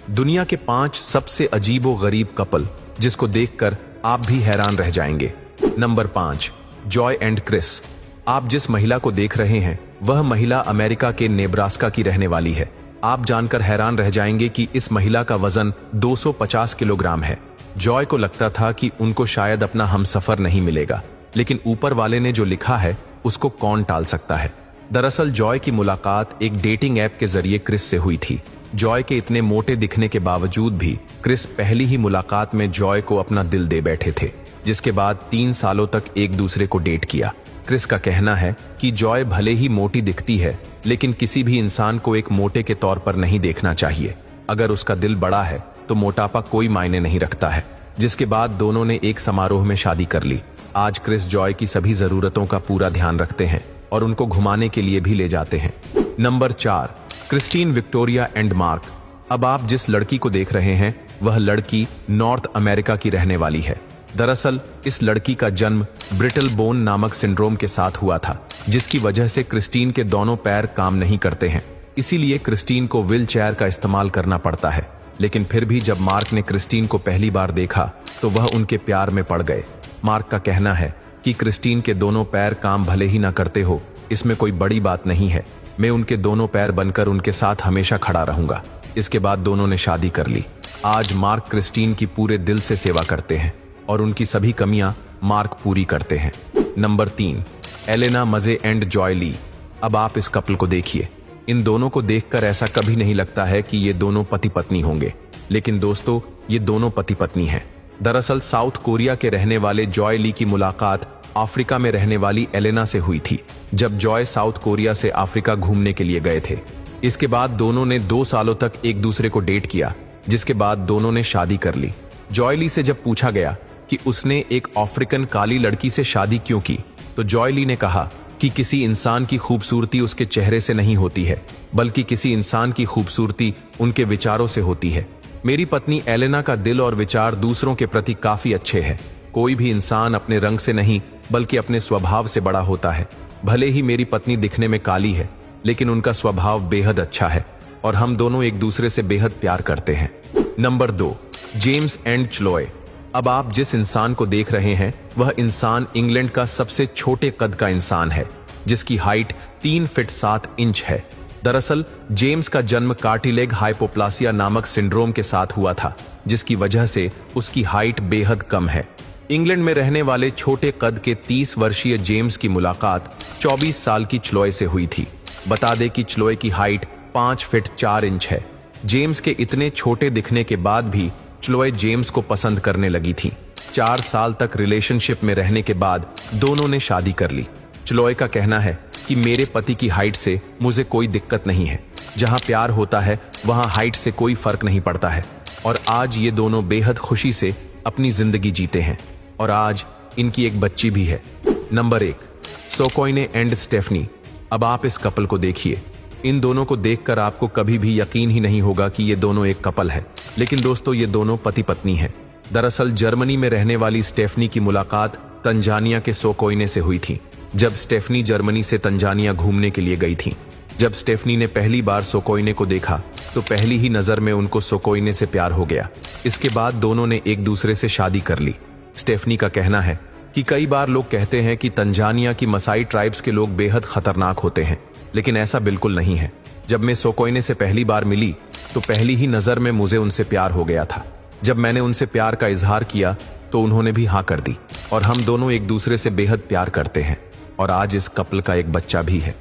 दुनिया के 5 सबसे अजीबो गरीब कपल जिसको देखकर आप भी हैरान रह जाएंगे। Number 5, Joy and Chris. आप जिस महिला को देख रहे हैं वह महिला अमेरिका के नेब्रास्का की रहने वाली है। आप जानकर हैरान रह जाएंगे कि इस महिला का वजन 250 किलोग्राम है। जॉय को लगता था कि उनको शायद अपना हमसफर नहीं मिलेगा, लेकिन ऊपर वाले ने जो लिखा है उसको कौन टाल सकता है। दरअसल जॉय की मुलाकात एक डेटिंग ऐप के जरिए क्रिस से हुई थी। जॉय के इतने मोटे दिखने के बावजूद भी क्रिस पहली ही मुलाकात में जॉय को अपना दिल दे बैठे थे, जिसके बाद 3 सालों तक एक दूसरे को डेट किया। क्रिस का कहना है कि जॉय भले ही मोटी दिखती है, लेकिन किसी भी इंसान को एक मोटे के तौर पर नहीं देखना चाहिए। अगर उसका दिल बड़ा है तो मोटापा कोई मायने नहीं रखता है। जिसके बाद दोनों ने एक समारोह में शादी कर ली। आज क्रिस जॉय की सभी जरूरतों का पूरा ध्यान रखते हैं और उनको घुमाने के लिए भी ले जाते हैं। Number 4, Christine Victoria and mark. अब आप जिस लड़की को देख रहे हैं वह लड़की नॉर्थ अमेरिका की रहने वाली है। दरअसल इस लड़की का जन्म ब्रिटल बोन नामक सिंड्रोम के साथ हुआ था, जिसकी वजह से क्रिस्टीन के दोनों पैर काम नहीं करते हैं। इसीलिए क्रिस्टीन को व्हील चेयर का इस्तेमाल करना पड़ता है। लेकिन फिर भी जब मार्क ने क्रिस्टीन को पहली बार देखा तो वह उनके प्यार में पड़ गए। मार्क का कहना है कि क्रिस्टीन के दोनों पैर काम भले ही ना करते हो, इसमें कोई बड़ी बात नहीं है। मैं उनके दोनों पैर बनकर उनके साथ हमेशा खड़ा रहूंगा। इसके बाद दोनों ने शादी कर ली। आज मार्क क्रिस्टीन की पूरे दिल से सेवा करते हैं और उनकी सभी कमियां मार्क पूरी करते हैं। नंबर 3, एलेना मजे एंड जॉय ली। अब आप इस कपल को देखिए। इन दोनों को देखकर ऐसा कभी नहीं लगता है कि ये दोनों पति पत्नी होंगे, लेकिन दोस्तों ये दोनों पति पत्नी हैं। दरअसल साउथ कोरिया के रहने वाले जॉय ली की मुलाकात अफ्रीका में रहने वाली एलेना से हुई थी, जब जॉय साउथ कोरिया से अफ्रीका घूमने के लिए गए थे। इसके बाद दोनों ने 2 सालों तक एक दूसरे को डेट किया, जिसके बाद दोनों ने शादी कर ली। जॉय ली से जब पूछा गया कि उसने एक अफ्रीकन काली लड़की से शादी क्यों की, तो जॉय ली ने कहा कि किसी इंसान की खूबसूरती उसके चेहरे से नहीं होती है, बल्कि किसी इंसान की खूबसूरती उनके विचारों से होती है। मेरी पत्नी एलेना का दिल और विचार दूसरों के प्रति काफी अच्छे हैं। कोई भी इंसान अपने रंग से नहीं बल्कि अपने स्वभाव से बड़ा होता है। भले ही मेरी पत्नी दिखने में काली है, लेकिन उनका स्वभाव बेहद अच्छा है और हम दोनों एक दूसरे से बेहद प्यार करते हैं। Number 2, James and Chloe. अब आप जिस इंसान को देख रहे हैं वह इंसान इंग्लैंड का सबसे छोटे कद का इंसान है, जिसकी हाइट 3 फीट 7 इंच है। दरअसल जेम्स का जन्म कार्टिलेज हाइपोप्लासिया नामक सिंड्रोम के साथ हुआ था, जिसकी वजह से उसकी हाइट बेहद कम है। इंग्लैंड में रहने वाले छोटे कद के 30 वर्षीय जेम्स की मुलाकात 24 साल की च्लोए से हुई थी। बता दें कि च्लोए की हाइट 5 फीट 4 इंच है। जेम्स के इतने छोटे दिखने के बाद भी च्लोए जेम्स को पसंद करने लगी थी। 4 साल तक रिलेशनशिप में रहने के बाद दोनों ने शादी कर ली। च्लोए का कहना है कि मेरे पति की हाइट से मुझे कोई दिक्कत नहीं है। जहां प्यार होता है वहां हाइट से कोई फर्क नहीं पड़ता है। और आज ये दोनों बेहद खुशी से अपनी जिंदगी जीते हैं और आज इनकी एक बच्ची भी है। Number 1, Sokoine and Stephanie. अब आप इस कपल को देखिए। इन दोनों को देखकर आपको कभी भी यकीन ही नहीं होगा कि ये दोनों एक कपल है, लेकिन दोस्तों ये दोनों पति पत्नी हैं। दरअसल जर्मनी में रहने वाली स्टेफनी की मुलाकात तंजानिया के सोकोइने से हुई थी, जब स्टेफनी जर्मनी से तंजानिया घूमने के लिए गई थी। जब स्टेफनी ने पहली बार सोकोइने को देखा तो पहली ही नजर में उनको सोकोइने से प्यार हो गया। इसके बाद दोनों ने एक दूसरे से शादी कर ली। स्टेफनी का कहना है कि कई बार लोग कहते हैं कि तंजानिया की मसाई ट्राइब्स के लोग बेहद खतरनाक होते हैं, लेकिन ऐसा बिल्कुल नहीं है। जब मैं सोकोइने से पहली बार मिली तो पहली ही नजर में मुझे उनसे प्यार हो गया था। जब मैंने उनसे प्यार का इजहार किया तो उन्होंने भी हाँ कर दी और हम दोनों एक दूसरे से बेहद प्यार करते हैं और आज इस कपल का एक बच्चा भी है।